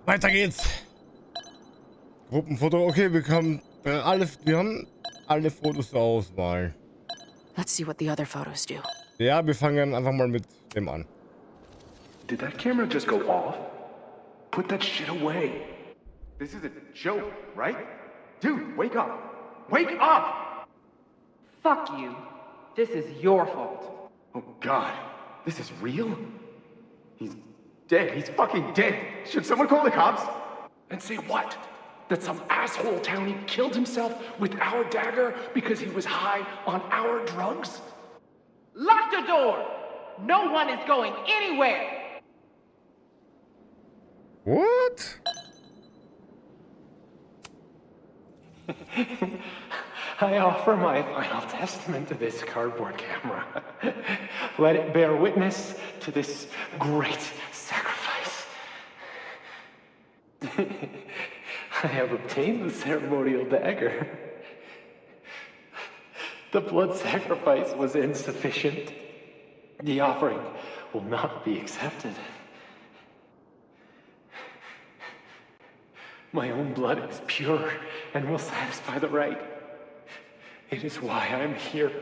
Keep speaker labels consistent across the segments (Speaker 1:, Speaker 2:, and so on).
Speaker 1: Weiter geht's. Gruppenfoto. Okay, wir haben alle Fotos zur Auswahl.
Speaker 2: Let's see what the other photos do.
Speaker 1: Ja, wir fangen einfach mal mit dem an.
Speaker 3: Did that camera just go off? Put that shit away. This is a joke, right? Dude, wake up. Wake up!
Speaker 4: Fuck you. This is your fault.
Speaker 3: Oh God, this is real? He's dead. He's fucking dead. Should someone call the cops? And say what? That some asshole townie killed himself with our dagger because he was high on our drugs?
Speaker 4: Lock the door! No one is going anywhere!
Speaker 1: What?
Speaker 5: I offer my final testament to this cardboard camera. Let it bear witness to this great sacrifice. I have obtained the ceremonial dagger. The blood sacrifice was insufficient. The offering will not be accepted. My own blood is pure and will satisfy the rite. It is why I'm here.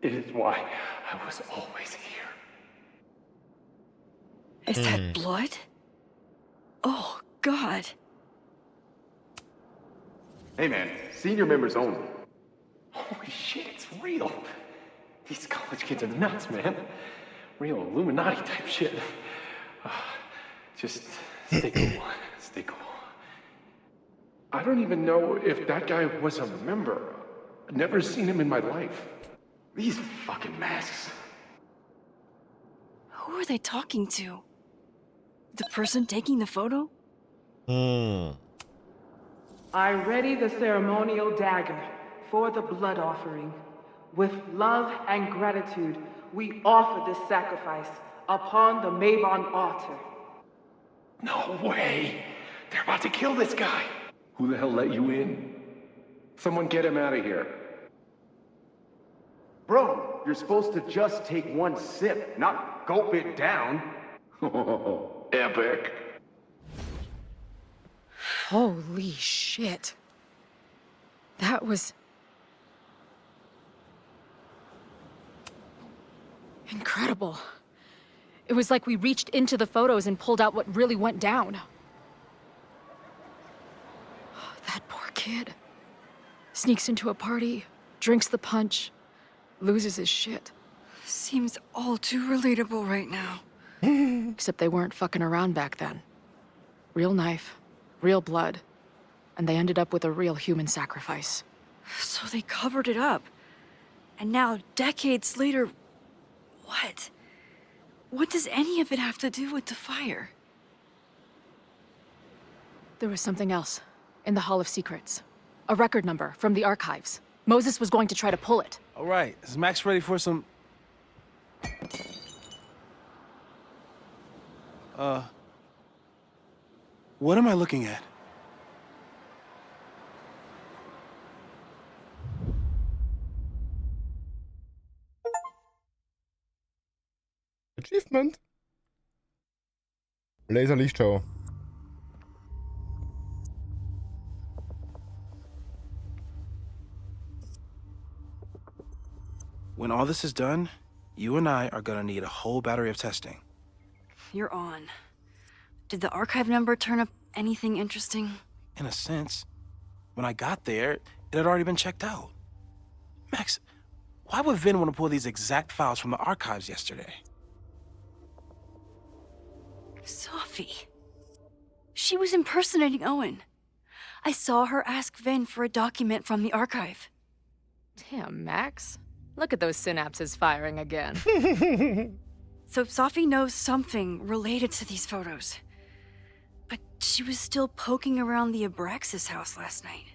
Speaker 5: It is why I was always here.
Speaker 2: Is that blood? Oh, God.
Speaker 3: Hey man, senior members only.
Speaker 5: Holy shit, it's real. These college kids are nuts, man. Real Illuminati type shit. Just stay cool. Stay cool.
Speaker 3: I don't even know if that guy was a member. Never seen him in my life. These fucking masks.
Speaker 2: Who are they talking to? The person taking the photo?
Speaker 4: I ready the ceremonial dagger for the blood offering. With love and gratitude, we offer this sacrifice upon the Mabon altar.
Speaker 3: No way! They're about to kill this guy! Who the hell let you in? Someone get him out of here. Bro, you're supposed to just take one sip, not gulp it down. Epic.
Speaker 2: Holy shit. That was... incredible. It was like we reached into the photos and pulled out what really went down. That poor kid. Sneaks into a party, drinks the punch, loses his shit.
Speaker 6: Seems all too relatable right now.
Speaker 2: Except they weren't fucking around back then. Real knife, real blood, and they ended up with a real human sacrifice.
Speaker 6: So they covered it up. And now, decades later, what? What does any of it have to do with the fire?
Speaker 2: There was something else in the Hall of Secrets. A record number from the archives. Moses was going to try to pull it.
Speaker 7: All right, is Max ready for some... What am I looking at?
Speaker 1: Achievement. Laserlichtschau.
Speaker 7: When all this is done, you and I are gonna need a whole battery of testing.
Speaker 6: You're on. Did the archive number turn up anything interesting?
Speaker 7: In a sense, when I got there, it had already been checked out. Max, why would Vin want to pull these exact files from the archives yesterday?
Speaker 6: Sophie. She was impersonating Owen. I saw her ask Vin for a document from the archive.
Speaker 2: Damn, Max. Look at those synapses firing again.
Speaker 6: So Sophie knows something related to these photos. But she was still poking around the Abraxas house last night.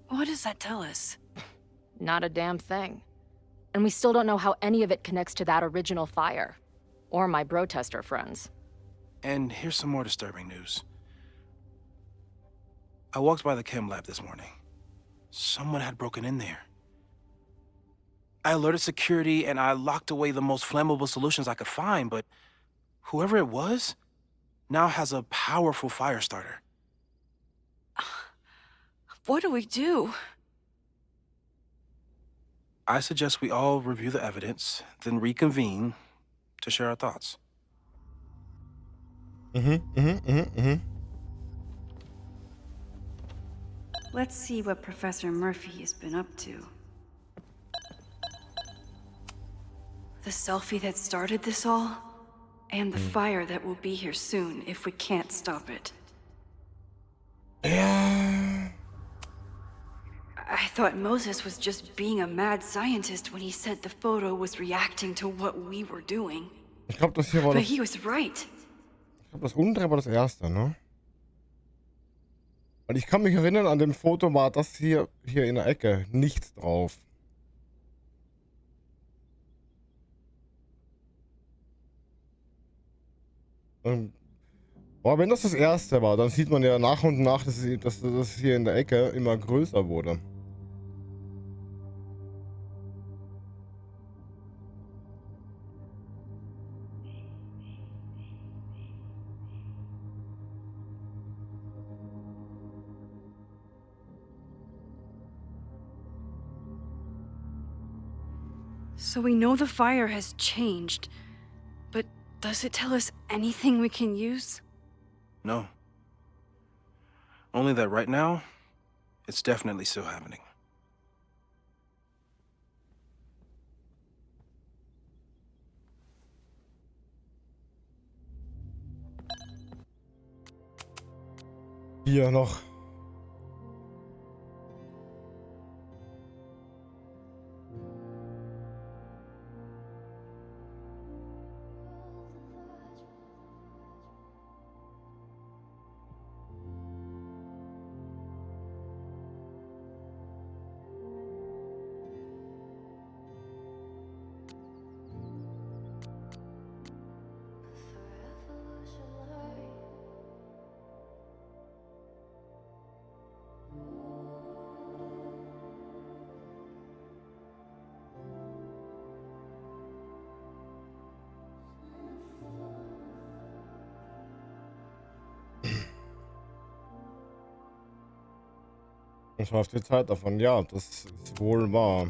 Speaker 6: What does that tell us?
Speaker 2: Not a damn thing. And we still don't know how any of it connects to that original fire. Or my bro-tester friends.
Speaker 7: And here's some more disturbing news. I walked by the chem lab this morning. Someone had broken in there. I alerted security and I locked away the most flammable solutions I could find, but whoever it was now has a powerful fire starter.
Speaker 6: What do we do?
Speaker 7: I suggest we all review the evidence, then reconvene to share our thoughts.
Speaker 6: Let's see what Professor Murphy has been up to. The selfie that started this all, and the fire that will be here soon if we can't stop it.
Speaker 1: Ja.
Speaker 6: I thought Moses was just being a mad scientist when he said the photo was reacting to what we were doing.
Speaker 1: Ich glaube, das hier war
Speaker 6: But
Speaker 1: das.
Speaker 6: he was right.
Speaker 1: Ich glaube, das untere war das erste, ne? Weil ich kann mich erinnern, an dem Foto war das hier in der Ecke nichts drauf. Aber wenn das das erste war, dann sieht man ja nach und nach, dass das hier in der Ecke immer größer wurde.
Speaker 6: So we know the fire has changed, but does it tell us anything we can use?
Speaker 7: No. Only that right now, it's definitely still happening.
Speaker 1: Hier noch. Ich war auf die Zeit davon. Ja, das ist wohl wahr.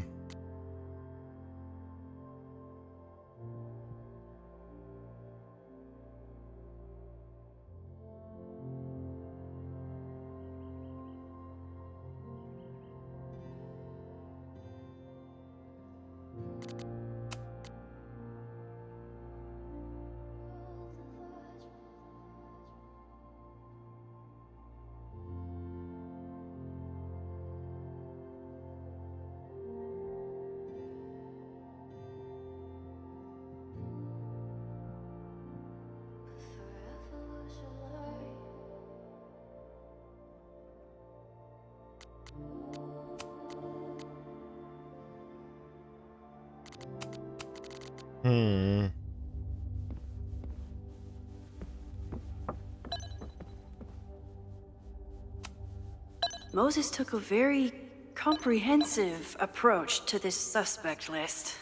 Speaker 6: Moses took a very comprehensive approach to this suspect list.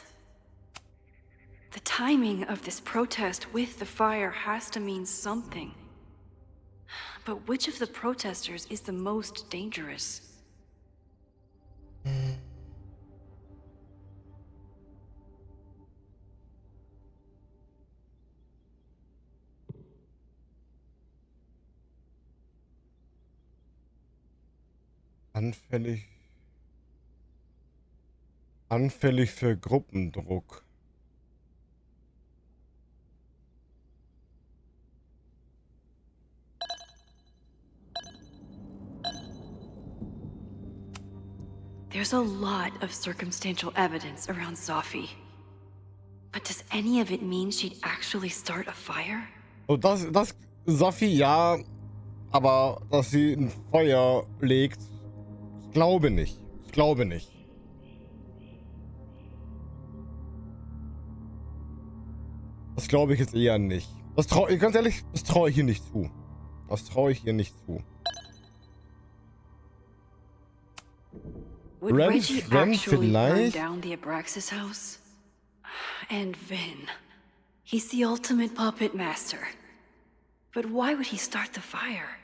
Speaker 6: The timing of this protest with the fire has to mean something. But which of the protesters is the most dangerous?
Speaker 1: Anfällig für Gruppendruck.
Speaker 6: There's a lot of circumstantial evidence around Sophie. But does any of it mean she'd actually start a fire?
Speaker 1: So, das Sophie, ja, aber dass sie ein Feuer legt, ich glaube nicht. Ich glaube nicht. Das glaube ich jetzt eher nicht. Ganz ehrlich, das traue ich ihr nicht zu. Das traue ich ihr nicht zu.
Speaker 6: Would Reggie actually burn
Speaker 1: vielleicht?
Speaker 6: down the Abraxas house? And Vin. He's the ultimate puppet master. But why would he start the fire?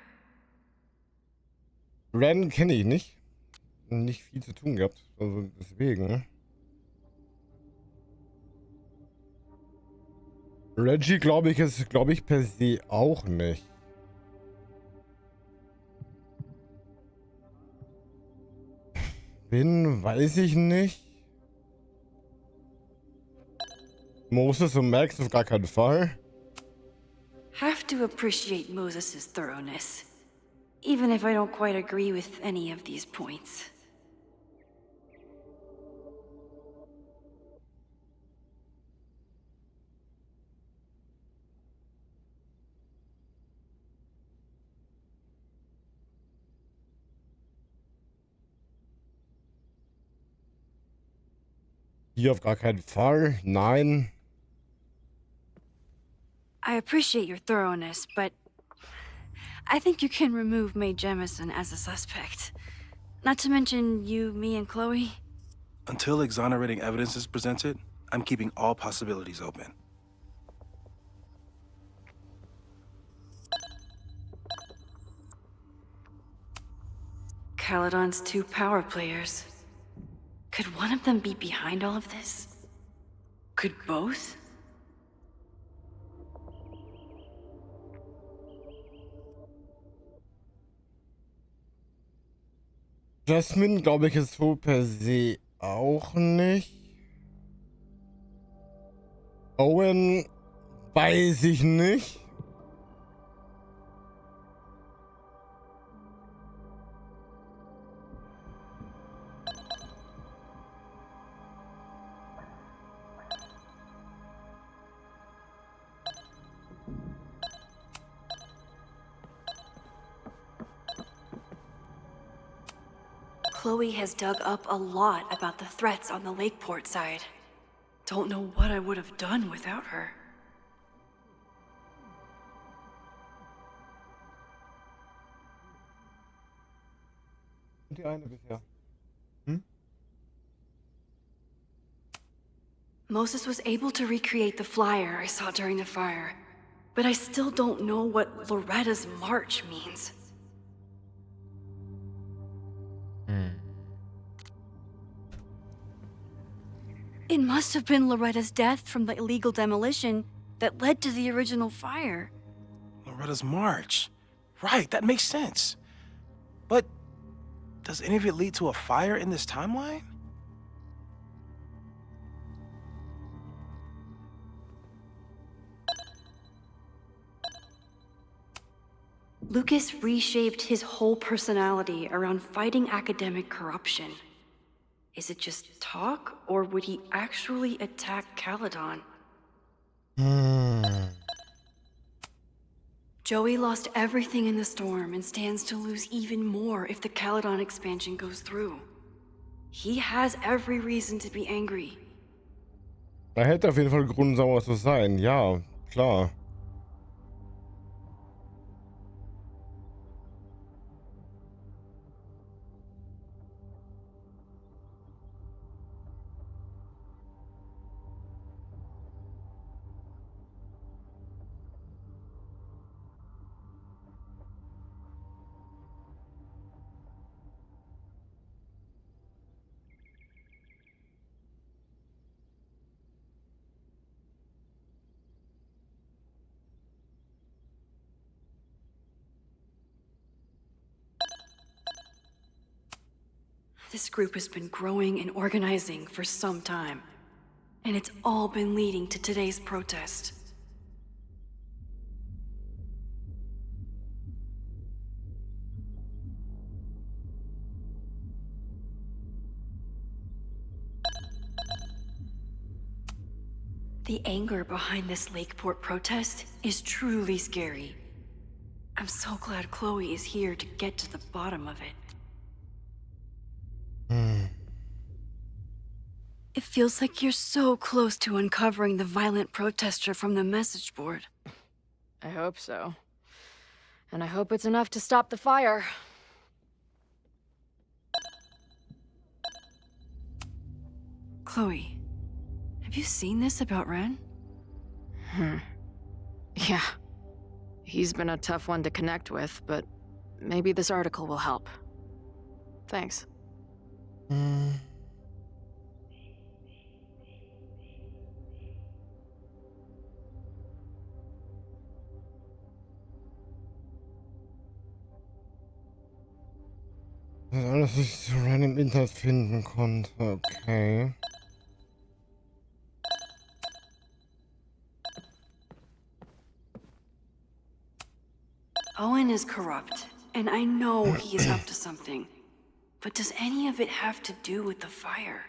Speaker 1: Ren kenne ich nicht. Nicht viel zu tun gehabt. Also deswegen. Reggie glaube ich per se auch nicht. Bin, weiß ich nicht. Moses und Max auf gar keinen Fall.
Speaker 6: Have to appreciate Moses' thoroughness, even if I don't quite agree with any of these points.
Speaker 1: Hier auf gar keinen Fall. Nein.
Speaker 6: I appreciate your thoroughness, but I think you can remove Mae Jemison as a suspect. Not to mention you, me, and Chloe.
Speaker 7: Until exonerating evidence is presented, I'm keeping all possibilities open.
Speaker 6: Caledon's 2 power players. Could one of them be behind all of this? Could both?
Speaker 1: Jasmine glaube ich ist so per se auch nicht. Owen weiß ich nicht.
Speaker 6: Chloe has dug up a lot about the threats on the Lakeport side. Don't know what I would have done without her.
Speaker 1: Die eine bisher.
Speaker 6: Moses was able to recreate the flyer I saw during the fire, but I still don't know what Loretta's march means. It must have been Loretta's death from the illegal demolition that led to the original fire.
Speaker 7: Loretta's march. Right, that makes sense. But does any of it lead to a fire in this timeline?
Speaker 6: Lucas reshaped his whole personality around fighting academic corruption. Is it just talk, or would he actually attack Caledon? Joey lost everything in the storm and stands to lose even more if the Caledon expansion goes through. He has every reason to be angry.
Speaker 1: Er hätte auf jeden Fall Grund, sauer zu sein. Ja, klar.
Speaker 6: This group has been growing and organizing for some time, and it's all been leading to today's protest. The anger behind this Lakeport protest is truly scary. I'm so glad Chloe is here to get to the bottom of it. It feels like you're so close to uncovering the violent protester from the message board.
Speaker 2: I hope so. And I hope it's enough to stop the fire.
Speaker 6: Chloe, have you seen this about Ren?
Speaker 2: Yeah. He's been a tough one to connect with, but maybe this article will help. Thanks.
Speaker 1: Das ist alles, was ich so random im Internet finden konnte. Okay.
Speaker 6: Owen is corrupt, and I know he is up to something. But does any of it have to do with the fire?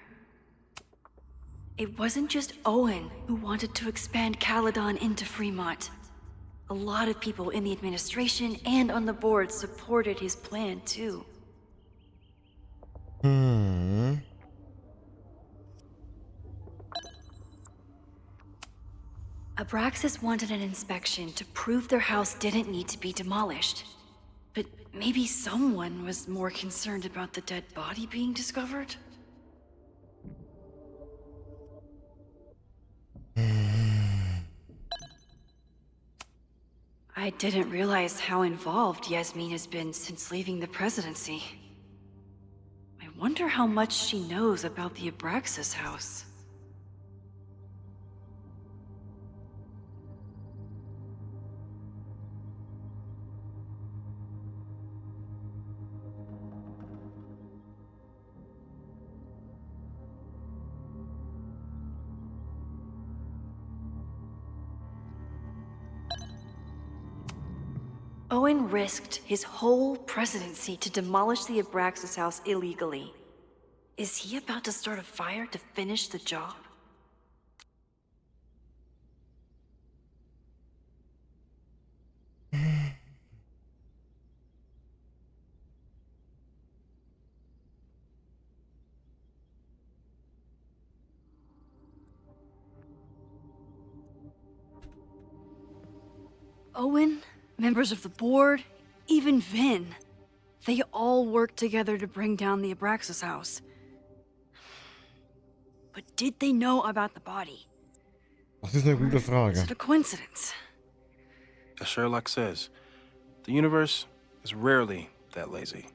Speaker 6: It wasn't just Owen who wanted to expand Caledon into Fremont. A lot of people in the administration and on the board supported his plan, too. Abraxas wanted an inspection to prove their house didn't need to be demolished. But maybe someone was more concerned about the dead body being discovered? I didn't realize how involved Yasmin has been since leaving the presidency. I wonder how much she knows about the Abraxas house. Owen risked his whole presidency to demolish the Abraxas house illegally. Is he about to start a fire to finish the job? Owen, members of the board, even Vin. They all worked together to bring down the Abraxas house. But did they know about the body?
Speaker 1: Das ist eine gute Frage.
Speaker 6: Is it a coincidence?
Speaker 7: As Sherlock says, the universe is rarely that lazy.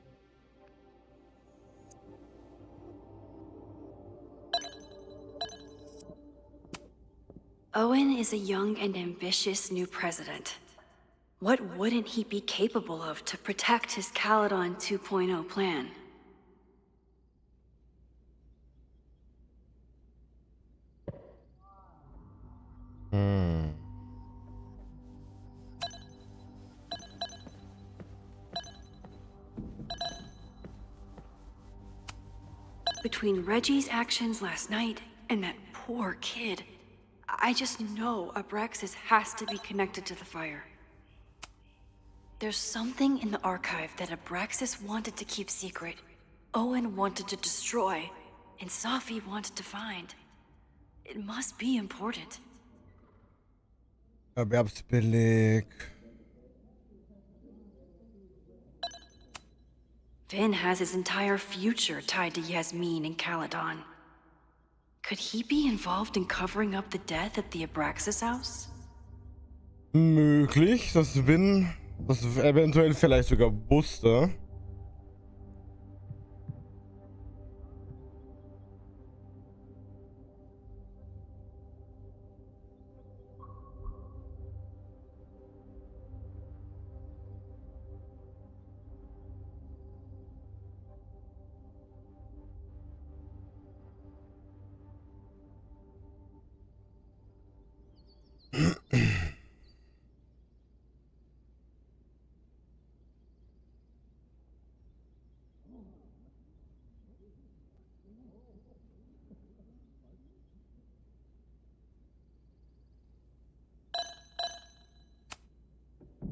Speaker 6: Owen is a young and ambitious new president. What wouldn't he be capable of to protect his Caledon 2.0 plan? Between Reggie's actions last night and that poor kid, I just know Abraxas has to be connected to the fire. There's something in the archive that Abraxas wanted to keep secret, Owen wanted to destroy, and Safi wanted to find. It must be important.
Speaker 1: Erwerbsbeleg.
Speaker 6: Vin has his entire future tied to Yasmin and Caledon. Could he be involved in covering up the death at the Abraxas house?
Speaker 1: Möglich, dass Vin das eventuell vielleicht sogar wusste.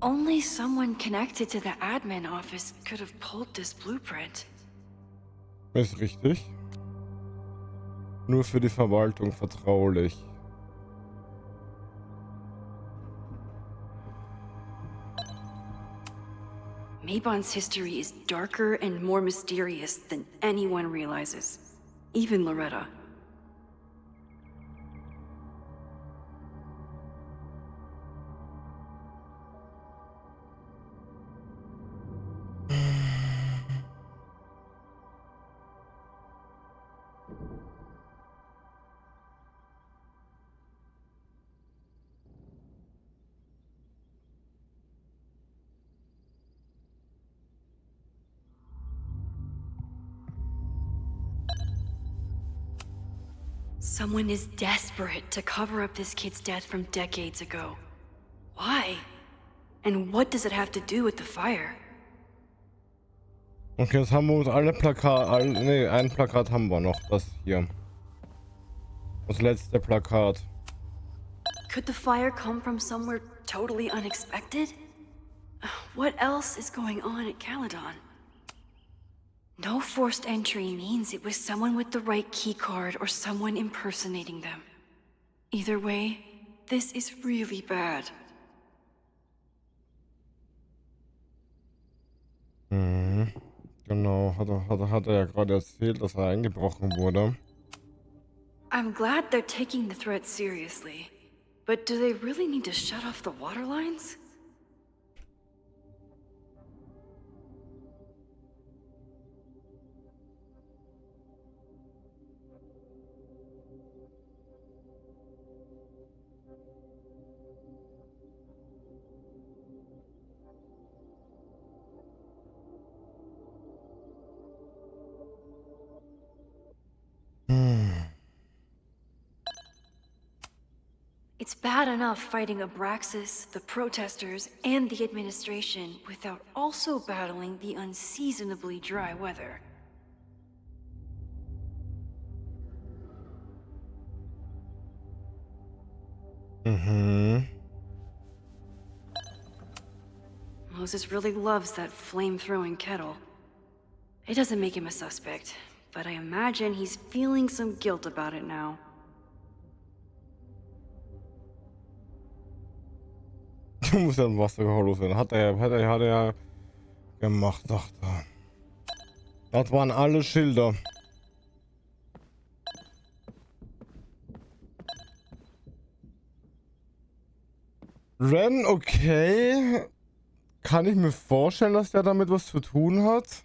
Speaker 6: Only someone connected to the admin office could have pulled this blueprint.
Speaker 1: Ist richtig. Nur für die Verwaltung vertraulich.
Speaker 6: Mabon's history is darker and more mysterious than anyone realizes. Even Loretta. Someone is desperate to cover up this kid's death from decades ago. Why? And what does it have to do with the fire?
Speaker 1: Okay, jetzt haben wir uns alle Plakate. Ne, ein Plakat haben wir noch. Das hier. Das letzte Plakat.
Speaker 6: Could the fire come from somewhere totally unexpected? What else is going on at Caledon? No forced entry means it was someone with the right keycard or someone impersonating them. Either way, this is really bad.
Speaker 1: Mhm. Genau, hat er ja gerade erzählt, dass er eingebrochen wurde.
Speaker 6: I'm glad they're taking the threat seriously. But do they really need to shut off the water lines? It's bad enough fighting Abraxas, the protesters, and the administration without also battling the unseasonably dry weather.
Speaker 1: Mhm.
Speaker 6: Moses really loves that flame-throwing kettle. It doesn't make him a suspect, but I imagine he's feeling some guilt about it now.
Speaker 1: Du musst ja ein Wassergehol loswerden. Hat er ja gemacht, dachte er. Das waren alle Schilder. Ren, okay. Kann ich mir vorstellen, dass der damit was zu tun hat?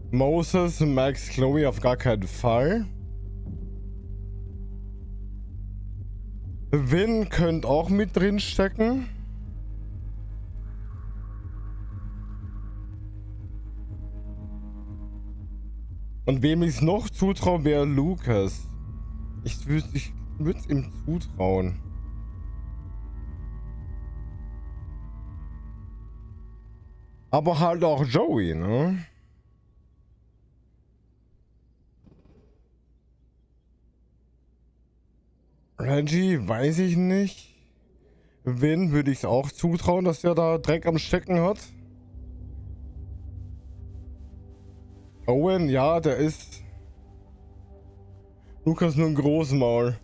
Speaker 1: Moses, Max, Chloe auf gar keinen Fall. Vin könnte auch mit drin stecken. Und wem ich es noch zutraue, wäre Lucas. Ich würde es ihm zutrauen. Aber halt auch Joey, ne? Reggie, weiß ich nicht. Vin würde ich es auch zutrauen, dass der da Dreck am Stecken hat. Owen, ja, der ist... Lukas nur ein Großmaul.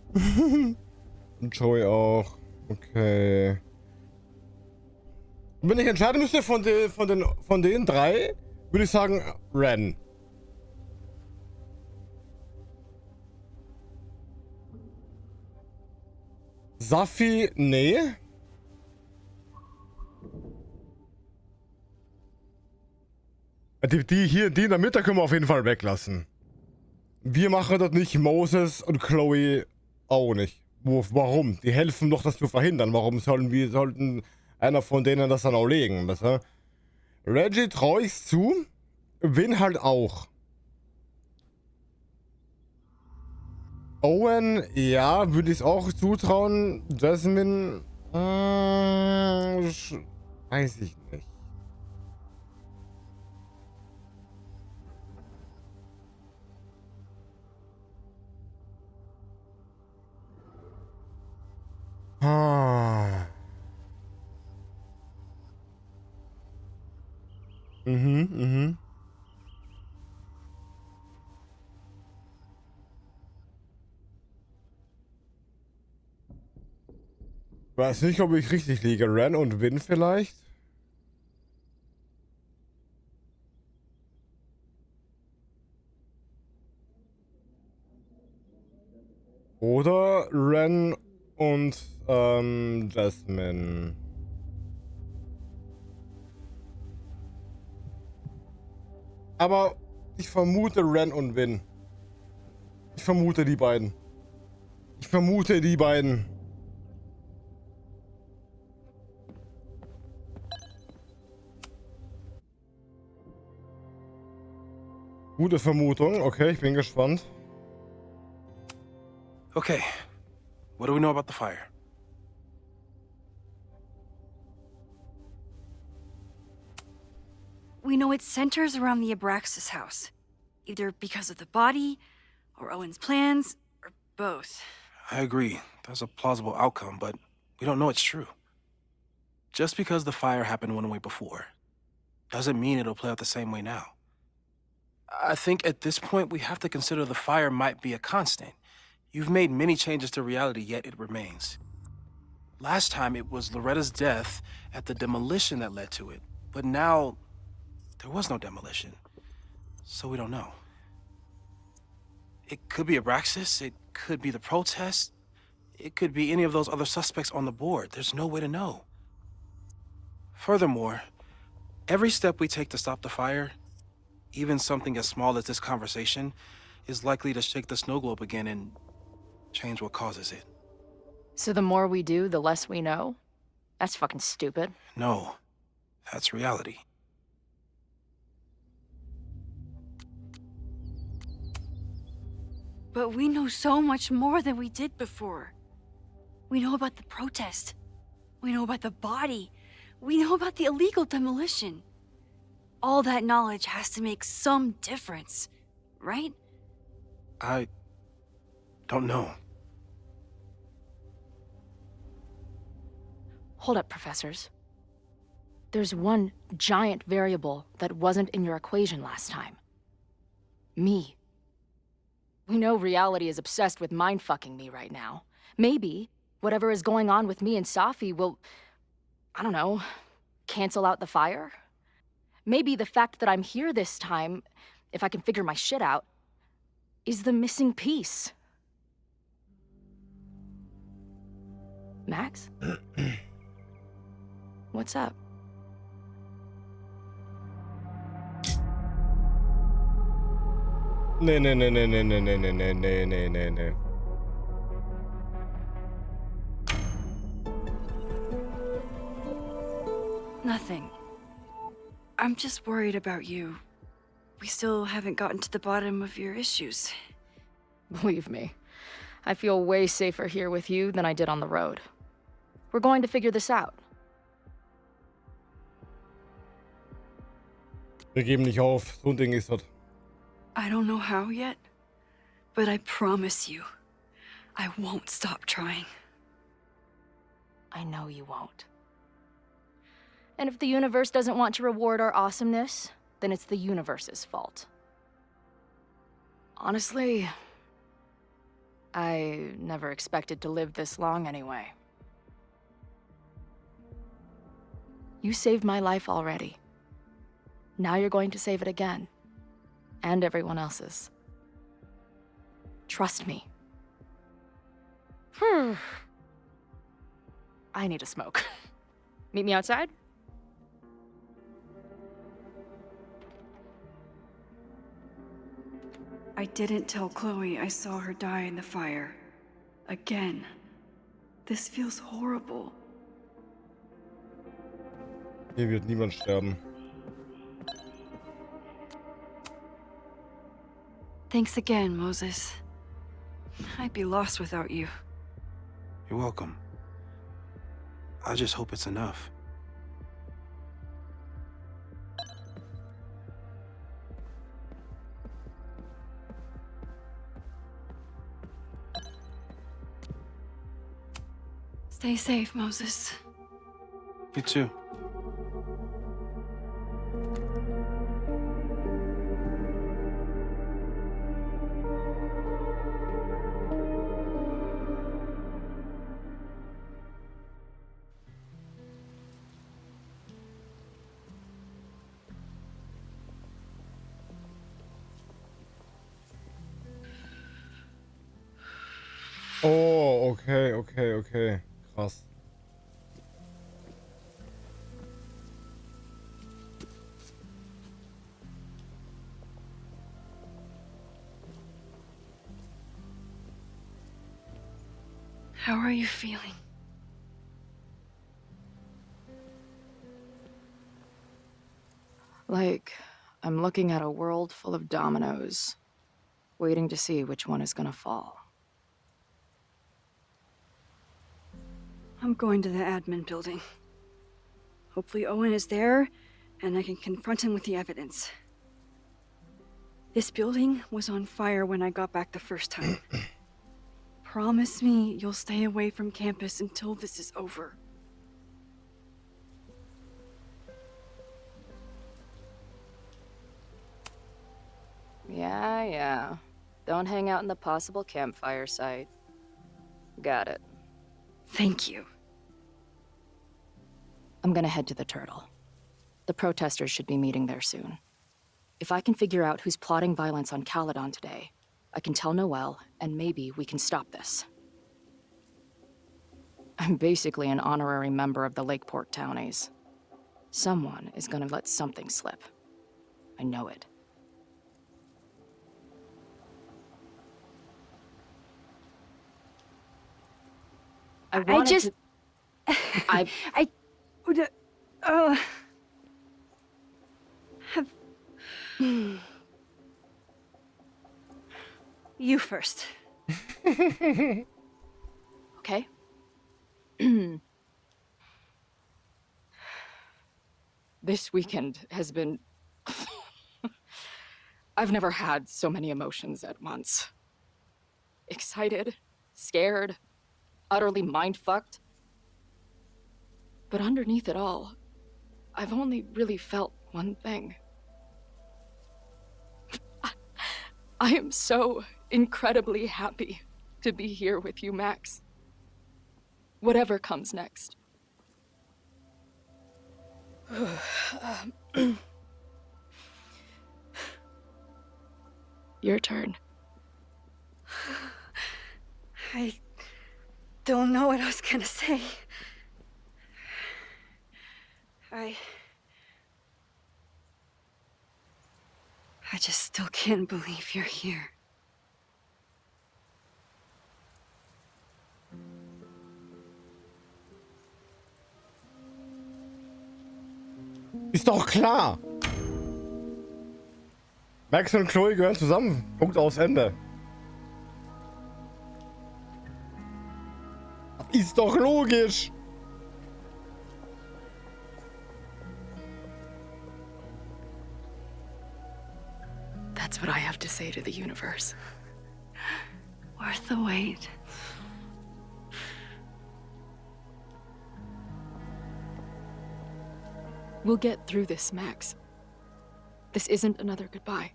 Speaker 1: Und Joey auch. Okay. Und wenn ich entscheiden müsste von den drei, würde ich sagen Ren. Safi, nee. Die in der Mitte können wir auf jeden Fall weglassen. Wir machen das nicht, Moses und Chloe auch nicht. Warum? Die helfen doch, das zu verhindern. Warum sollten einer von denen das dann auch legen? Besser? Reggie traue ich's zu. Vin halt auch. Owen, ja, würde ich es auch zutrauen. Jasmine, weiß ich nicht. Ah. Mhm. Weiß nicht, ob ich richtig liege. Ren und Vin vielleicht? Oder Ren und Jasmine. Aber ich vermute Ren und Vin. Ich vermute die beiden. Gute Vermutung. Okay, ich bin gespannt.
Speaker 7: Okay, what do we know about the fire?
Speaker 6: We know it centers around the Abraxas house, either because of the body, or Owen's plans, or both.
Speaker 7: I agree. That's a plausible outcome, but we don't know it's true. Just because the fire happened one way before, doesn't mean it'll play out the same way now. I think at this point we have to consider the fire might be a constant. You've made many changes to reality, yet it remains. Last time it was Loretta's death at the demolition that led to it, but now there was no demolition, so we don't know. It could be Abraxas, it could be the protest, it could be any of those other suspects on the board. There's no way to know. Furthermore, every step we take to stop the fire, even something as small as this conversation, is likely to shake the snow globe again and change what causes it.
Speaker 2: So the more we do, the less we know? That's fucking stupid.
Speaker 7: No, that's reality.
Speaker 6: But we know so much more than we did before. We know about the protest. We know about the body. We know about the illegal demolition. All that knowledge has to make some difference, right?
Speaker 7: I don't know.
Speaker 2: Hold up, professors. There's one giant variable that wasn't in your equation last time. Me. We know reality is obsessed with mind-fucking me right now. Maybe whatever is going on with me and Safi will, I don't know, cancel out the fire? Maybe the fact that I'm here this time, if I can figure my shit out, is the missing piece. Max? What's up?
Speaker 1: Nee.
Speaker 6: Nothing. I'm just worried about you. We still haven't gotten to the bottom of your issues.
Speaker 2: Believe me, I feel way safer here with you than I did on the road. We're going to figure this out.
Speaker 1: Wir geben nicht auf. So ein Ding ist das.
Speaker 6: I don't know how yet, but I promise you, I won't stop trying.
Speaker 2: I know you won't. And if the universe doesn't want to reward our awesomeness, then it's the universe's fault. Honestly, I never expected to live this long anyway. You saved my life already. Now you're going to save it again. And everyone else's. Trust me. I need a smoke. Meet me outside?
Speaker 6: I didn't tell Chloe I saw her die in the fire. Again. This feels horrible.
Speaker 1: Hier wird niemand sterben.
Speaker 6: Thanks again, Moses. I'd be lost without you.
Speaker 7: You're welcome. I just hope it's enough.
Speaker 6: Stay safe, Moses.
Speaker 7: You too.
Speaker 1: Oh, okay. Krass.
Speaker 6: How are you feeling?
Speaker 2: Like, I'm looking at a world full of dominoes, waiting to see which one is gonna fall.
Speaker 6: I'm going to the admin building. Hopefully Owen is there, and I can confront him with the evidence. This building was on fire when I got back the first time. Promise me you'll stay away from campus until this is over.
Speaker 2: Yeah. Don't hang out in the possible campfire site. Got it.
Speaker 6: Thank you.
Speaker 2: I'm gonna head to the Turtle. The protesters should be meeting there soon. If I can figure out who's plotting violence on Caledon today, I can tell Noelle, and maybe we can stop this. I'm basically an honorary member of the Lakeport Townies. Someone is gonna let something slip. I know it.
Speaker 6: I just...
Speaker 2: I
Speaker 6: would... have... You first.
Speaker 2: Okay. This weekend has been... I've never had so many emotions at once. Excited, scared, utterly mind-fucked. But underneath it all, I've only really felt one thing. I am so incredibly happy to be here with you, Max. Whatever comes next. Your turn.
Speaker 6: I don't know what I was gonna say. I just still can't believe you're here.
Speaker 1: Ist doch klar. Max und Chloe gehören zusammen. Punkt aus Ende. Ist doch logisch.
Speaker 2: That's what I have to say to the universe.
Speaker 6: Worth the wait.
Speaker 2: We'll get through this, Max. This isn't another goodbye.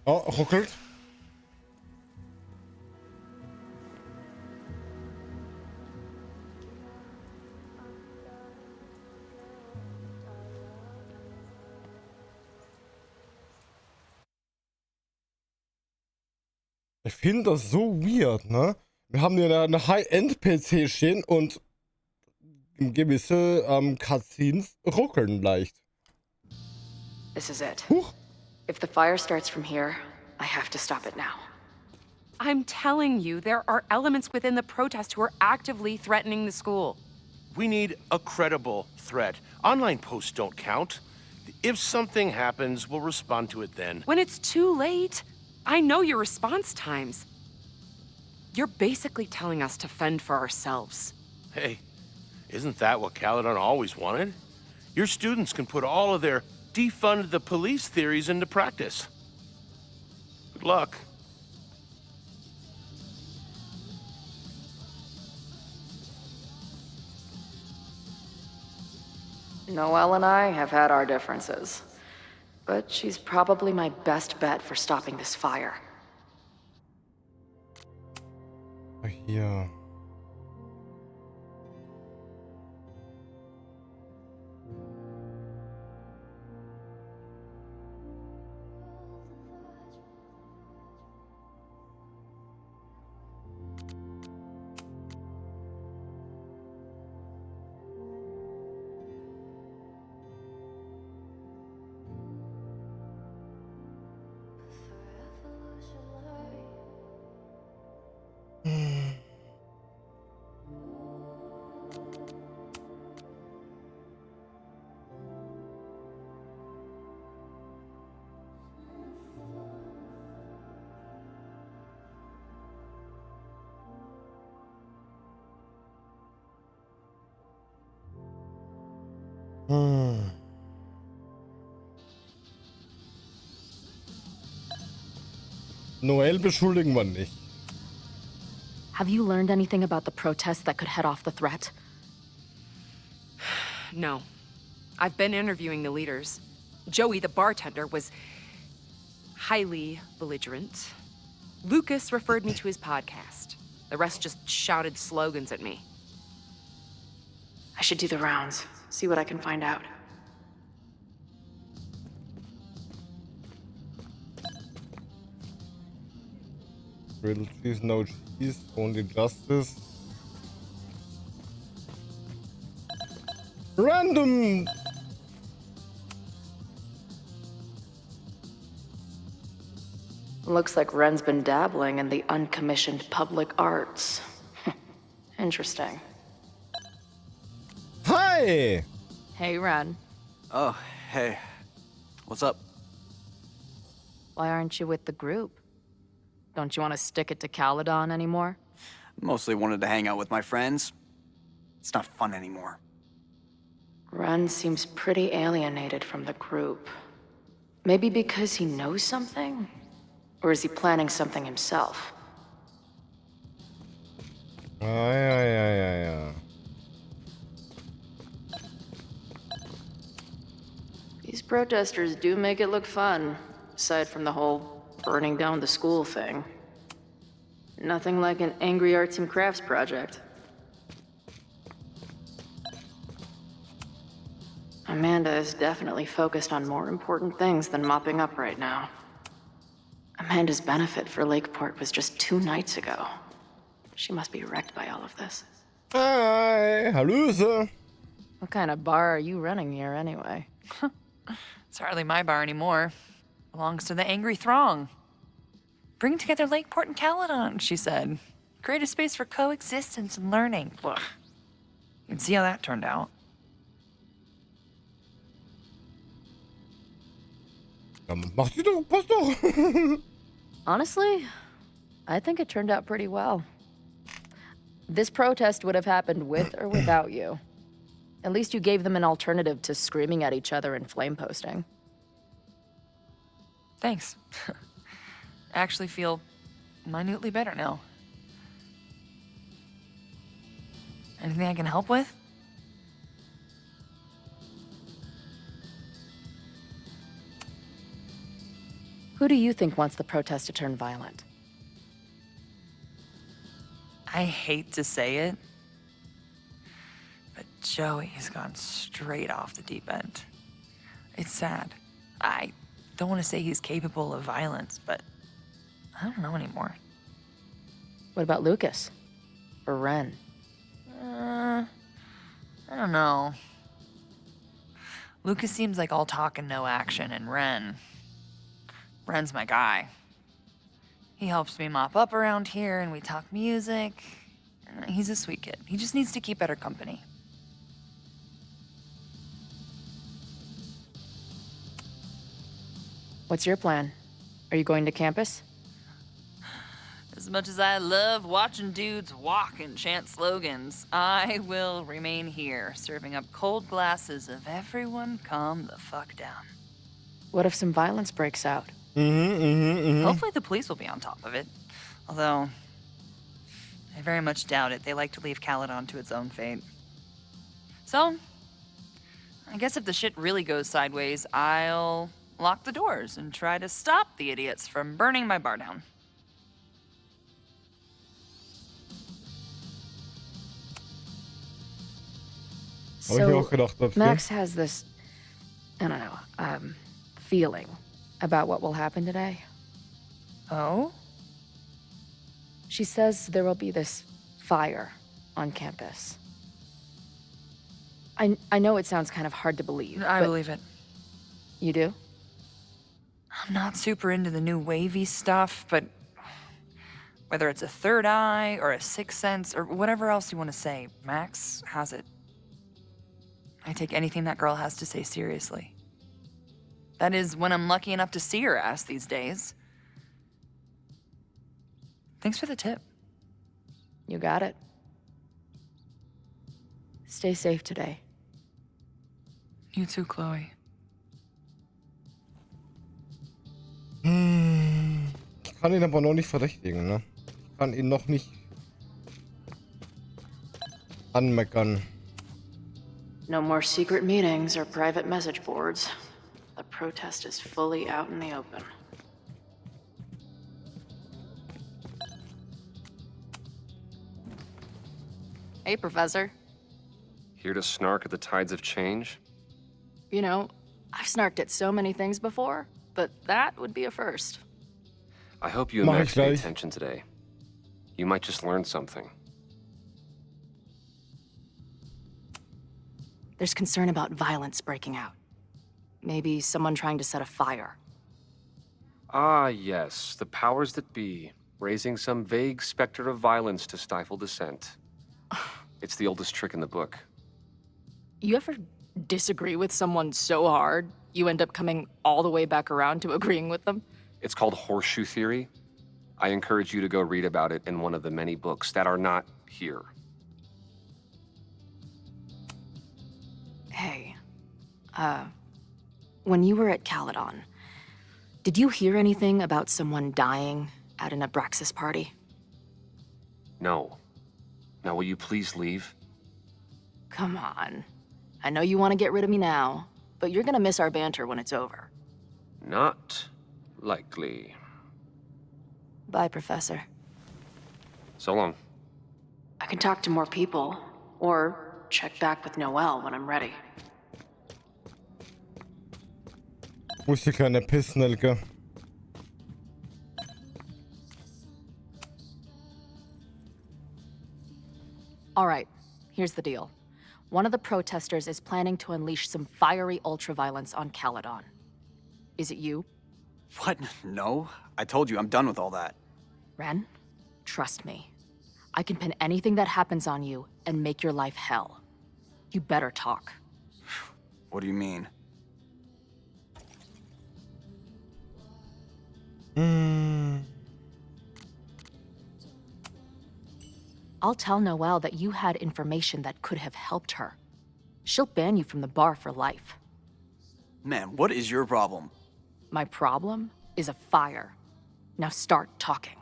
Speaker 1: Oh, ruckelt. Ich finde das so weird, ne? Wir haben hier eine High-End-PC stehen und gewisse Cutscenes ruckeln leicht.
Speaker 2: This is it.
Speaker 1: Huch.
Speaker 2: If the fire starts from here, I have to stop it now.
Speaker 8: I'm telling you, there are elements within the protest who are actively threatening the school.
Speaker 9: We need a credible threat. Online posts don't count. If something happens, we'll respond to it then.
Speaker 8: When it's too late, I know your response times. You're basically telling us to fend for ourselves.
Speaker 9: Hey, isn't that what Caledon always wanted? Your students can put all of their defund the police theories into practice. Good luck.
Speaker 2: Noelle and I have had our differences, but she's probably my best bet for stopping this fire.
Speaker 1: Hier. Noel beschuldigen wir nicht.
Speaker 2: Have you learned anything about the protests that could head off the threat?
Speaker 8: No. I've been interviewing the leaders. Joey, the bartender, was highly belligerent. Lucas referred me to his podcast. The rest just shouted slogans at me.
Speaker 2: I should do the rounds, see what I can find out.
Speaker 1: Grilled cheese, no cheese, only justice. Random!
Speaker 2: Looks like Ren's been dabbling in the uncommissioned public arts. Interesting.
Speaker 1: Hi!
Speaker 2: Hey, Ren.
Speaker 10: Oh, hey. What's up?
Speaker 2: Why aren't you with the group? Don't you want to stick it to Caledon anymore?
Speaker 10: Mostly wanted to hang out with my friends. It's not fun anymore.
Speaker 2: Ren seems pretty alienated from the group. Maybe because he knows something? Or is he planning something himself?
Speaker 1: Ja.
Speaker 2: These protesters do make it look fun, aside from the whole burning down the school thing. Nothing like an angry arts and crafts project. Amanda is definitely focused on more important things than mopping up right now. Amanda's benefit for Lakeport was just 2 nights ago. She must be wrecked by all of this.
Speaker 1: Hi, Hallöse.
Speaker 2: What kind of bar are you running here anyway?
Speaker 11: It's hardly my bar anymore. Belongs to the angry throng. Bring together Lakeport and Caledon, she said. Create a space for coexistence and learning. Ugh. You can see how that turned out.
Speaker 1: Mach die doch, passt doch.
Speaker 2: Honestly, I think it turned out pretty well. This protest would have happened with or without you. At least you gave them an alternative to screaming at each other and flame posting.
Speaker 11: Thanks. I actually feel minutely better now. Anything I can help with?
Speaker 2: Who do you think wants the protest to turn violent?
Speaker 11: I hate to say it, but Joey has gone straight off the deep end. It's sad. I don't want to say he's capable of violence, but I don't know anymore.
Speaker 2: What about Lucas? Or Ren?
Speaker 11: I don't know. Lucas seems like all talk and no action, and Ren's my guy. He helps me mop up around here, and we talk music. He's a sweet kid. He just needs to keep better company.
Speaker 2: What's your plan? Are you going to campus?
Speaker 11: As much as I love watching dudes walk and chant slogans, I will remain here, serving up cold glasses of everyone calm the fuck down.
Speaker 2: What if some violence breaks out?
Speaker 11: Hopefully the police will be on top of it. Although, I very much doubt it. They like to leave Caledon to its own fate. So, I guess if the shit really goes sideways, I'll lock the doors and try to stop the idiots from burning my bar down.
Speaker 2: So, Max has this, I don't know, feeling about what will happen today.
Speaker 11: Oh?
Speaker 2: She says there will be this fire on campus. I know it sounds kind of hard to believe.
Speaker 11: I believe it.
Speaker 2: You do?
Speaker 11: I'm not super into the new wavy stuff, but whether it's a third eye or a sixth sense or whatever else you want to say, Max has it. I take anything that girl has to say seriously. That is, when I'm lucky enough to see her ass these days. Thanks for the tip.
Speaker 2: You got it. Stay safe today.
Speaker 11: You too, Chloe.
Speaker 1: Ich kann ihn aber noch nicht verdächtigen, ne? Ich kann ihn noch nicht anmeckern.
Speaker 2: No more secret meetings or private message boards. The protest is fully out in the open. Hey, Professor.
Speaker 12: Here to snark at the tides of change?
Speaker 2: You know, I've snarked at so many things before, but that would be a first.
Speaker 12: I hope you and Max pay attention today. You might just learn something.
Speaker 2: There's concern about violence breaking out. Maybe someone trying to set a fire.
Speaker 12: Ah, yes, the powers that be, raising some vague specter of violence to stifle dissent. It's the oldest trick in the book.
Speaker 2: You ever disagree with someone so hard, you end up coming all the way back around to agreeing with them?
Speaker 12: It's called horseshoe theory. I encourage you to go read about it in one of the many books that are not here.
Speaker 2: Hey, when you were at Caledon, did you hear anything about someone dying at an Abraxas party?
Speaker 12: No. Now will you please leave?
Speaker 2: Come on. I know you want to get rid of me now, but you're gonna miss our banter when it's over.
Speaker 12: Not likely.
Speaker 2: Bye, Professor.
Speaker 12: So long.
Speaker 2: I can talk to more people, or check back with Noelle when I'm ready.
Speaker 1: Muss hier keine Pissnelke.
Speaker 2: All right, here's the deal. One of the protesters is planning to unleash some fiery ultraviolence on Caledon. Is it you?
Speaker 10: What? No. I told you, I'm done with all that.
Speaker 2: Ren, trust me. I can pin anything that happens on you and make your life hell. You better talk.
Speaker 10: What do you mean?
Speaker 2: I'll tell Noelle that you had information that could have helped her. She'll ban you from the bar for life.
Speaker 10: Man, what is your problem?
Speaker 2: My problem is a fire. Now start talking.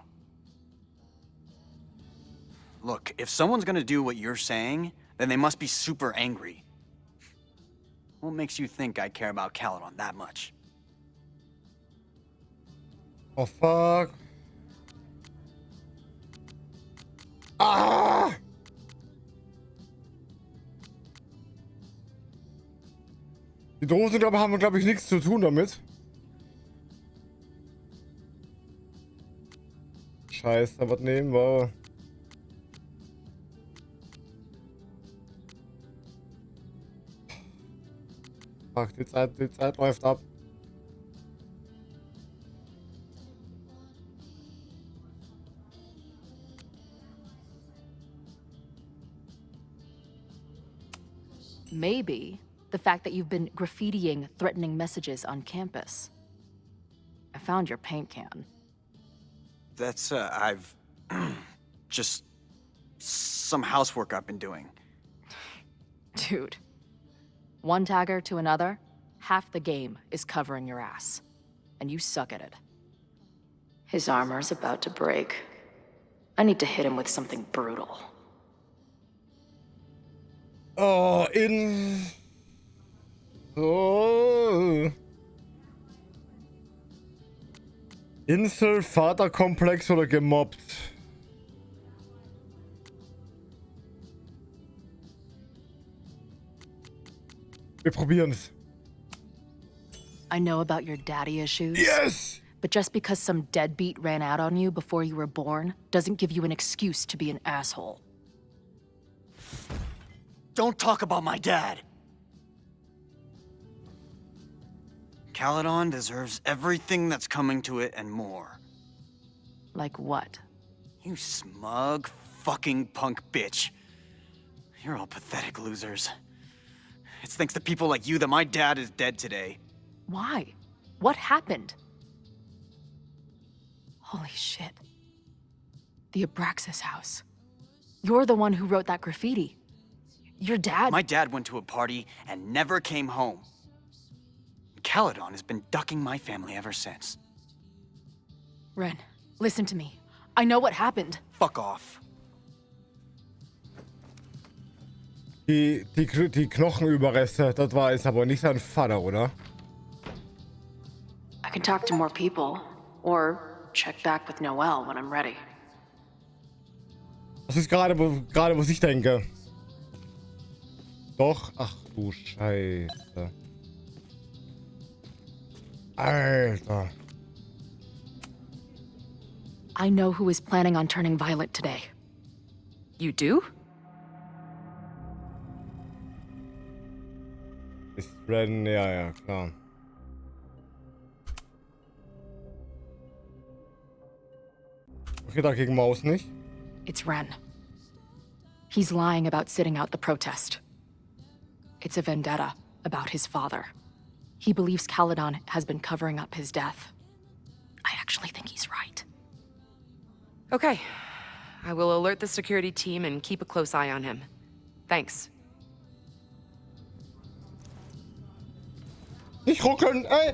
Speaker 10: Look, if someone's gonna do what you're saying, then they must be super angry. What makes you think I care about Caledon that much?
Speaker 1: Oh fuck. Ah! Die Dosen, haben, glaube ich, nichts zu tun damit. Scheiße, was nehmen wir? Fuck, die Zeit läuft ab.
Speaker 2: Maybe the fact that you've been graffitiing threatening messages on campus. I found your paint can.
Speaker 10: That's, I've... just... some housework I've been doing.
Speaker 2: Dude. One tagger to another, half the game is covering your ass. And you suck at it. His armor's about to break. I need to hit him with something brutal.
Speaker 1: Oh, Oh. Insel, Vaterkomplex oder gemobbt? Wir probieren's.
Speaker 2: I know about your daddy issues.
Speaker 1: Yes!
Speaker 2: But just because some deadbeat ran out on you before you were born doesn't give you an excuse to be an asshole.
Speaker 10: Don't talk about my dad! Caledon deserves everything that's coming to it and more.
Speaker 2: Like what?
Speaker 10: You smug, fucking punk bitch. You're all pathetic losers. It's thanks to people like you that my dad is dead today.
Speaker 2: Why? What happened? Holy shit. The Abraxas house. You're the one who wrote that graffiti. Your dad?
Speaker 10: My dad went to a party and never came home. Caledon has been ducking my family ever since.
Speaker 2: Ren, listen to me. I know what happened.
Speaker 10: Fuck off.
Speaker 1: Die Knochenüberreste, das war jetzt aber nicht sein Vater, oder?
Speaker 2: I can talk to more people, or check back with Noelle when I'm ready.
Speaker 1: Das ist gerade, was ich denke. Doch? Ach du Scheiße. Alter.
Speaker 2: I know who is planning on turning violent today.
Speaker 8: You do?
Speaker 1: Ist Ren, ja, klar. Okay, dagegen Maus nicht.
Speaker 2: It's Ren. He's lying about sitting out the protest. It's a vendetta about his father. He believes Caledon has been covering up his death. I actually think he's right.
Speaker 8: Okay. I will alert the security team and keep a close eye on him. Thanks.
Speaker 1: Nicht ruckeln, ey!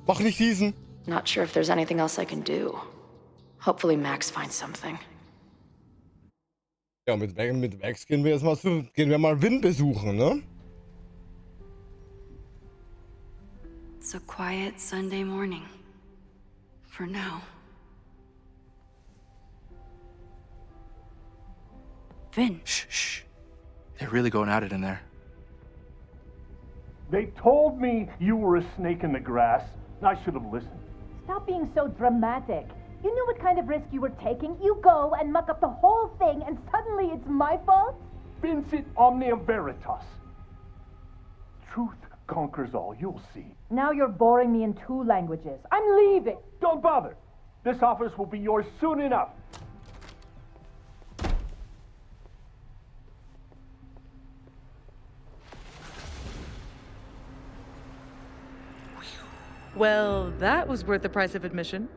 Speaker 1: Mach nicht diesen.
Speaker 2: Not sure if there's anything else I can do. Hopefully Max finds something.
Speaker 1: Ja, mit Max gehen wir mal Win besuchen, ne?
Speaker 6: It's a quiet Sunday morning. For now. Vin.
Speaker 7: Shh. They're really going at it in there.
Speaker 5: They told me you were a snake in the grass. I should have listened.
Speaker 13: Stop being so dramatic. You knew what kind of risk you were taking. You go and muck up the whole thing, and suddenly it's my fault?
Speaker 5: Vincit omnia veritas. Truth conquers all, you'll see.
Speaker 13: Now you're boring me in 2 languages. I'm leaving.
Speaker 5: Don't bother. This office will be yours soon enough.
Speaker 14: Well, that was worth the price of admission.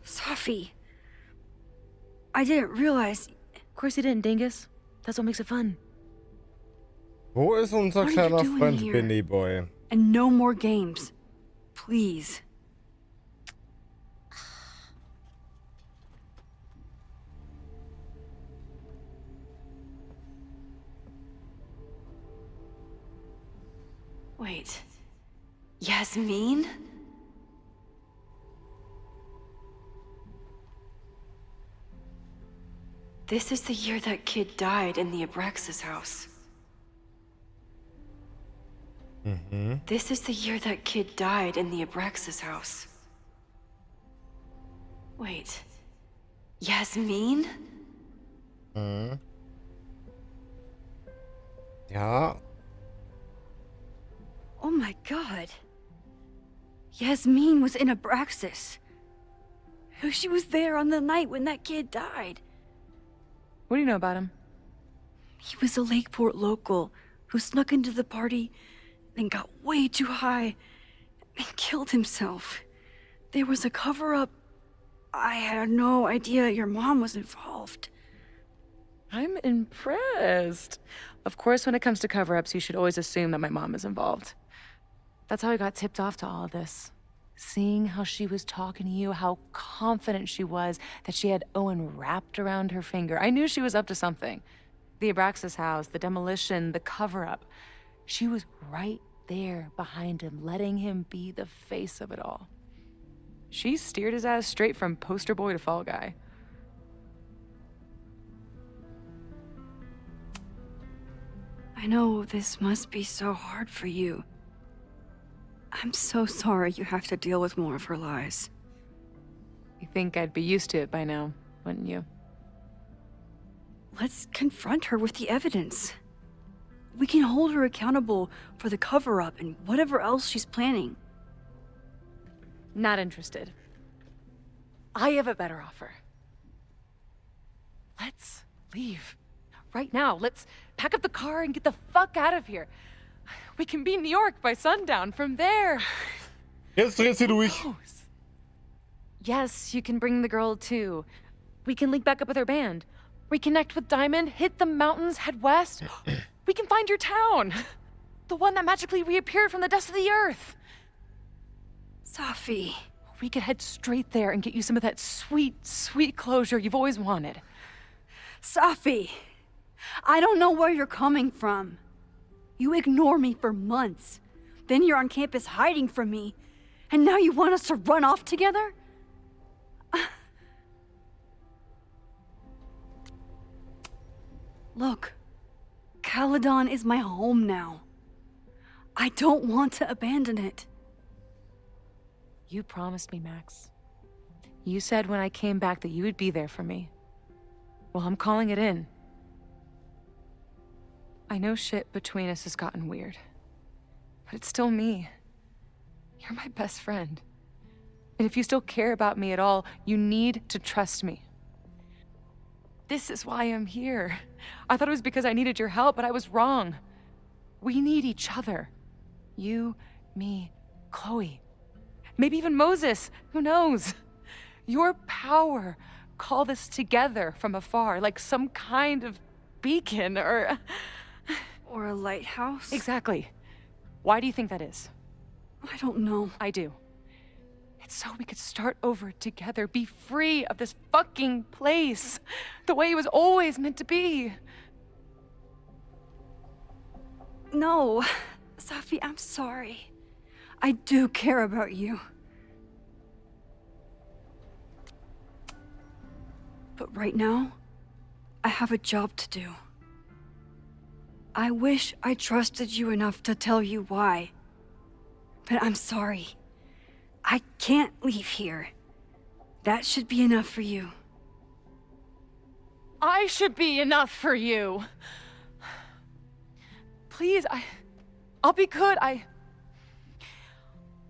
Speaker 6: Sophie. I didn't realize...
Speaker 14: Of course you didn't, dingus. That's what makes it fun.
Speaker 1: Wo ist unser
Speaker 6: What are you
Speaker 1: kleiner
Speaker 6: doing
Speaker 1: Freund
Speaker 6: here?
Speaker 1: Benny Boy?
Speaker 6: And no more games. Please. Wait. Yasmin? This is the year that kid died in the Abraxas house. This is the year that kid died in the Abraxas house. Wait. Yasmin?
Speaker 1: Ja.
Speaker 6: Oh my god. Yasmin was in Abraxas. She was there on the night when that kid died.
Speaker 14: What do you know about him?
Speaker 6: He was a Lakeport local who snuck into the party, then got way too high, and killed himself. There was a cover-up. I had no idea your mom was involved.
Speaker 14: I'm impressed. Of course, when it comes to cover-ups, you should always assume that my mom is involved. That's how I got tipped off to all of this. Seeing how she was talking to you, how confident she was that she had Owen wrapped around her finger. I knew she was up to something. The Abraxas house, the demolition, the cover-up. She was right there behind him, letting him be the face of it all. She steered his ass straight from poster boy to fall guy.
Speaker 6: I know this must be so hard for you. I'm so sorry you have to deal with more of her lies.
Speaker 14: You think I'd be used to it by now, wouldn't you?
Speaker 6: Let's confront her with the evidence. We can hold her accountable for the cover-up and whatever else she's planning.
Speaker 14: Not interested. I have a better offer. Let's leave. Right now. Let's pack up the car and get the fuck out of here. We can be in New York by sundown. From there...
Speaker 1: Jetzt drehst du durch.
Speaker 14: Yes, you can bring the girl too. We can link back up with our band. Reconnect with Diamond, hit the mountains, head west. We can find your town. The one that magically reappeared from the dust of the earth.
Speaker 6: Safi.
Speaker 14: We could head straight there and get you some of that sweet, sweet closure you've always wanted.
Speaker 6: Safi, I don't know where you're coming from. You ignore me for months. Then you're on campus hiding from me. And now you want us to run off together? Look, Caledon is my home now. I don't want to abandon it.
Speaker 14: You promised me, Max. You said when I came back that you would be there for me. Well, I'm calling it in. I know shit between us has gotten weird. But it's still me. You're my best friend. And if you still care about me at all, you need to trust me. This is why I'm here. I thought it was because I needed your help, but I was wrong. We need each other. You, me, Chloe. Maybe even Moses. Who knows? Your power called us together from afar, like some kind of beacon or...
Speaker 6: Or a lighthouse?
Speaker 14: Exactly. Why do you think that is?
Speaker 6: I don't know.
Speaker 14: I do. It's so we could start over together, be free of this fucking place, the way it was always meant to be.
Speaker 6: No, Safi, I'm sorry. I do care about you. But right now, I have a job to do. I wish I trusted you enough to tell you why. But I'm sorry. I can't leave here. That should be enough for you.
Speaker 14: I should be enough for you. Please, I'll be good. I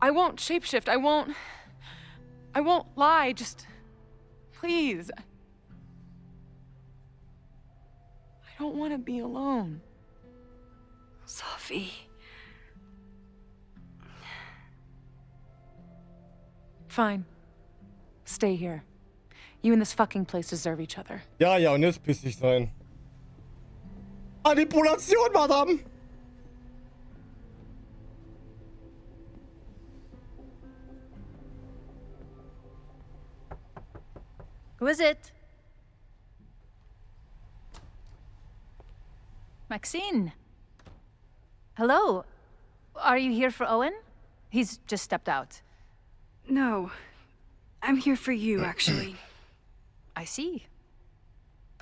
Speaker 14: won't shapeshift. I won't lie. Just please. I don't want to be alone.
Speaker 6: Safi.
Speaker 14: Fine. Stay here. You and this fucking place deserve each other.
Speaker 1: Ja, ja, und jetzt pissig sein. Manipulation, Madame!
Speaker 2: Who is it? Maxine. Hello. Are you here for Owen? He's just stepped out.
Speaker 6: No. I'm here for you, actually.
Speaker 2: I see.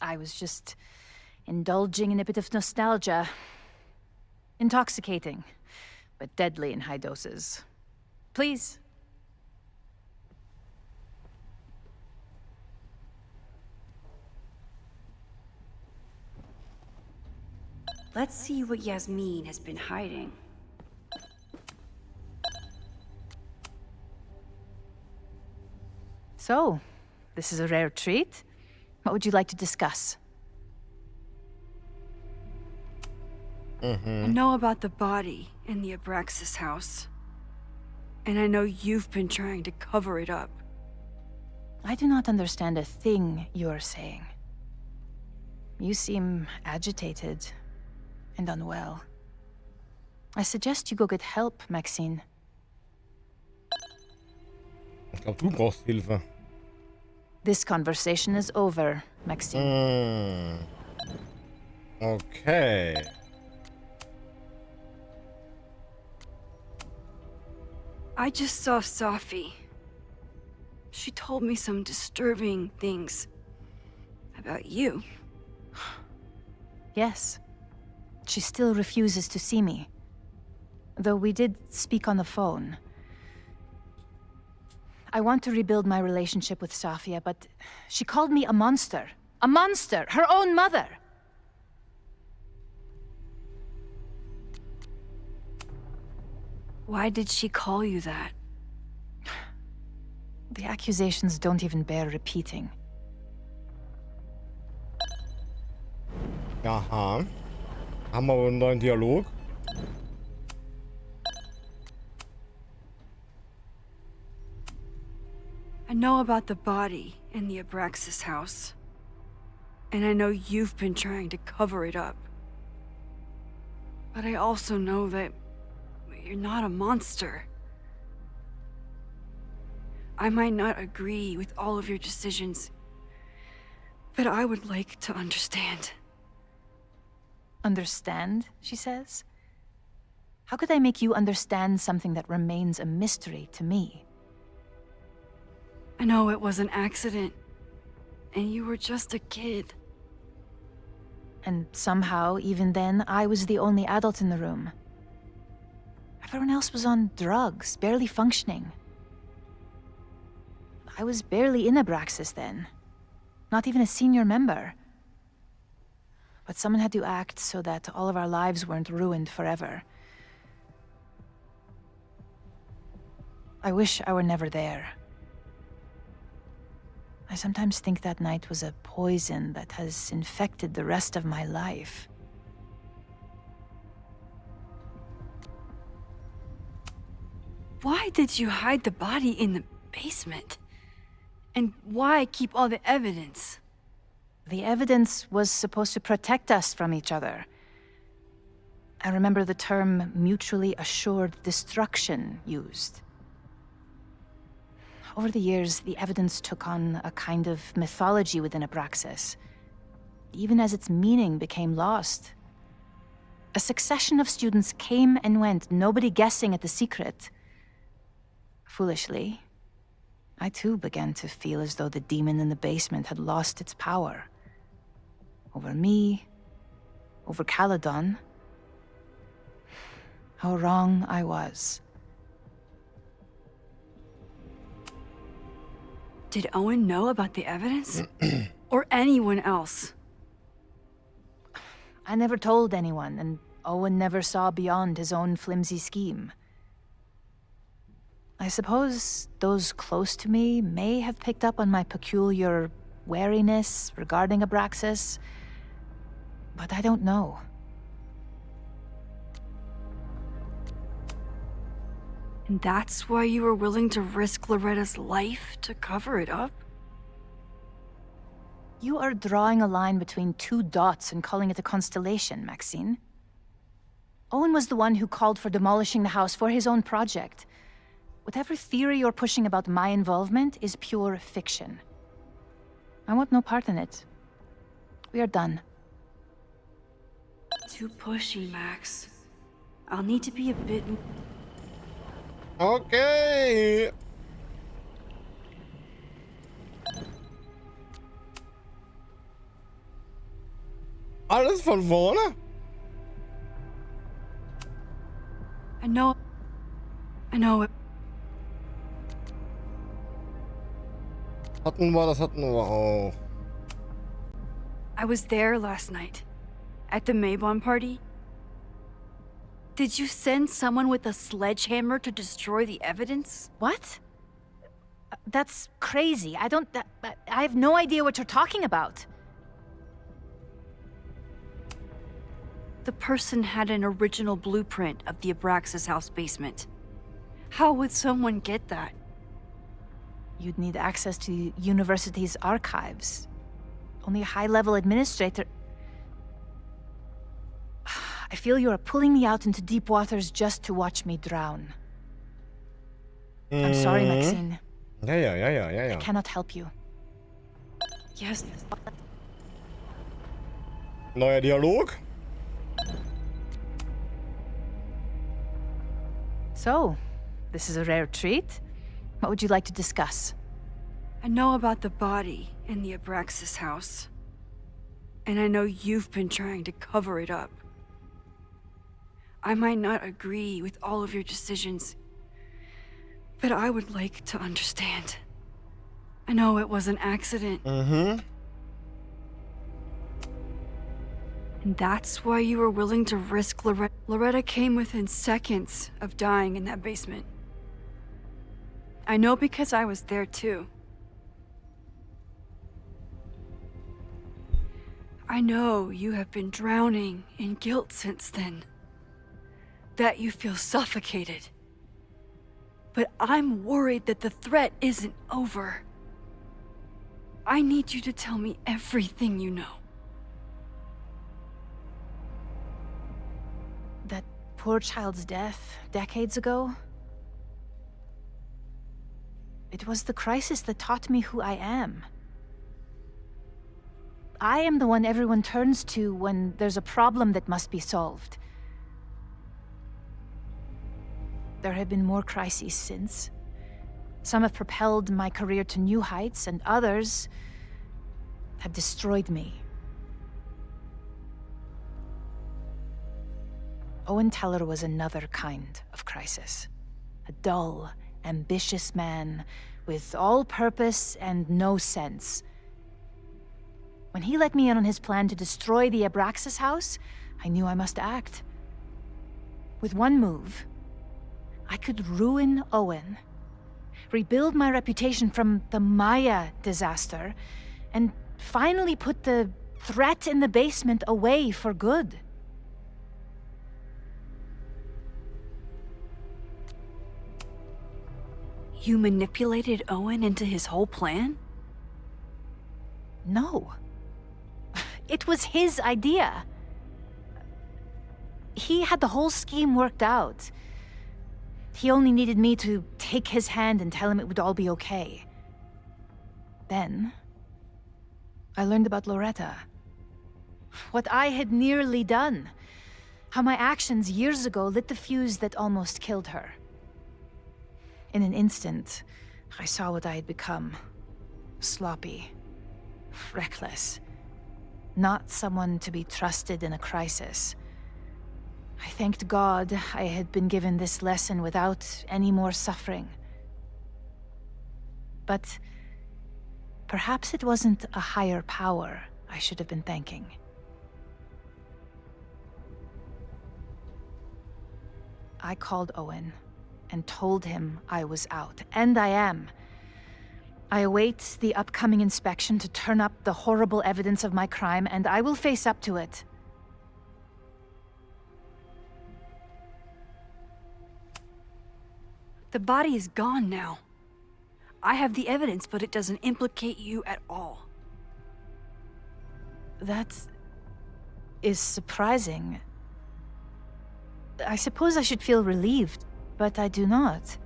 Speaker 2: I was just indulging in a bit of nostalgia. Intoxicating, but deadly in high doses. Please.
Speaker 6: Let's see what Yasmin has been hiding.
Speaker 2: So, this is a rare treat. What would you like to discuss?
Speaker 6: I know about the body in the Abraxas house. And I know you've been trying to cover it up.
Speaker 2: I do not understand a thing you're saying. You seem agitated and unwell. I suggest you go get help, Maxine.
Speaker 1: Ich glaube, du brauchst Hilfe.
Speaker 2: This conversation is over, Maxine.
Speaker 1: Okay.
Speaker 6: I just saw Safi. She told me some disturbing things about you.
Speaker 2: Yes. She still refuses to see me. Though we did speak on the phone. I want to rebuild my relationship with Safia, but she called me a monster. A monster! Her own mother!
Speaker 6: Why did she call you that?
Speaker 2: The accusations don't even bear repeating.
Speaker 1: Aha. Haben wir einen neuen Dialog?
Speaker 6: I know about the body in the Abraxas house. And I know you've been trying to cover it up. But I also know that you're not a monster. I might not agree with all of your decisions, but I would like to understand.
Speaker 2: Understand, she says? How could I make you understand something that remains a mystery to me?
Speaker 6: I know it was an accident, and you were just a kid.
Speaker 2: And somehow, even then, I was the only adult in the room. Everyone else was on drugs, barely functioning. I was barely in Abraxas then. Not even a senior member. But someone had to act so that all of our lives weren't ruined forever. I wish I were never there. I sometimes think that night was a poison that has infected the rest of my life.
Speaker 6: Why did you hide the body in the basement? And why keep all the evidence?
Speaker 2: The evidence was supposed to protect us from each other. I remember the term mutually assured destruction used. Over the years, the evidence took on a kind of mythology within Abraxas, even as its meaning became lost. A succession of students came and went, nobody guessing at the secret. Foolishly, I too began to feel as though the demon in the basement had lost its power. Over me, over Caledon. How wrong I was.
Speaker 6: Did Owen know about the evidence? Or anyone else?
Speaker 2: I never told anyone, and Owen never saw beyond his own flimsy scheme. I suppose those close to me may have picked up on my peculiar wariness regarding Abraxas, but I don't know.
Speaker 6: And that's why you were willing to risk Loretta's life to cover it up?
Speaker 2: You are drawing a line between two dots and calling it a constellation, Maxine. Owen was the one who called for demolishing the house for his own project. Whatever theory you're pushing about my involvement is pure fiction. I want no part in it. We are done.
Speaker 6: Too pushy, Max. I'll need to be a bit...
Speaker 1: Okay. Alles von vorne?
Speaker 6: I know it.
Speaker 1: Das hatten wir auch.
Speaker 6: I was there last night. At the Maybon party. Did you send someone with a sledgehammer to destroy the evidence?
Speaker 2: What? That's crazy. I have no idea what you're talking about.
Speaker 6: The person had an original blueprint of the Abraxas house basement. How would someone get that?
Speaker 2: You'd need access to the university's archives. Only a high-level administrator... I feel you are pulling me out into deep waters just to watch me drown. I'm sorry, Maxine.
Speaker 1: Ja.
Speaker 2: I cannot help you.
Speaker 6: Yes.
Speaker 1: Neuer Dialog.
Speaker 2: So, this is a rare treat. What would you like to discuss?
Speaker 6: I know about the body in the Abraxas house. And I know you've been trying to cover it up. I might not agree with all of your decisions, but I would like to understand. I know it was an accident.
Speaker 1: Mm-hmm.
Speaker 6: And that's why you were willing to risk Loretta. Loretta came within seconds of dying in that basement. I know because I was there too. I know you have been drowning in guilt since then. That you feel suffocated. But I'm worried that the threat isn't over. I need you to tell me everything you know.
Speaker 2: That poor child's death decades ago? It was the crisis that taught me who I am. I am the one everyone turns to when there's a problem that must be solved. There have been more crises since. Some have propelled my career to new heights, and others have destroyed me. Owen Teller was another kind of crisis. A dull, ambitious man with all purpose and no sense. When he let me in on his plan to destroy the Abraxas house, I knew I must act. With one move, I could ruin Owen, rebuild my reputation from the Maya disaster, and finally put the threat in the basement away for good.
Speaker 6: You manipulated Owen into his whole plan?
Speaker 2: No. It was his idea. He had the whole scheme worked out. He only needed me to take his hand and tell him it would all be okay. Then, I learned about Loretta. What I had nearly done. How my actions years ago lit the fuse that almost killed her. In an instant, I saw what I had become. Sloppy. Reckless. Not someone to be trusted in a crisis. I thanked God I had been given this lesson without any more suffering. But perhaps it wasn't a higher power I should have been thanking. I called Owen and told him I was out, and I am. I await the upcoming inspection to turn up the horrible evidence of my crime, and I will face up to it.
Speaker 6: The body is gone now. I have the evidence, but it doesn't implicate you at all.
Speaker 2: That is surprising. I suppose I should feel relieved, but I do not.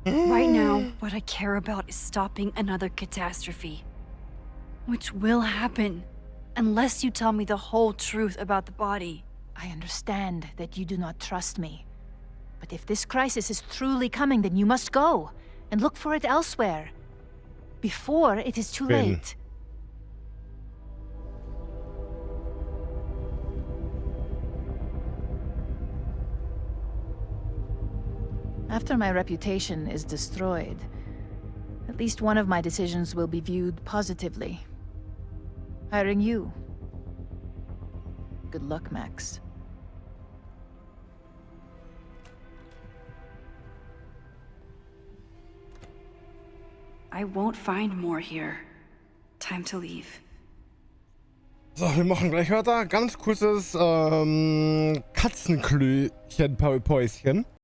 Speaker 6: Right now, what I care about is stopping another catastrophe. Which will happen, unless you tell me the whole truth about the body.
Speaker 2: I understand that you do not trust me. But if this crisis is truly coming, then you must go and look for it elsewhere. Before it is too late. After my reputation is destroyed, at least one of my decisions will be viewed positively. Hiring you. Good luck, Max.
Speaker 6: I won't find more here. Time to leave.
Speaker 1: So, wir machen gleich weiter. Ganz kurzes Katzenklöchen-Päuschen.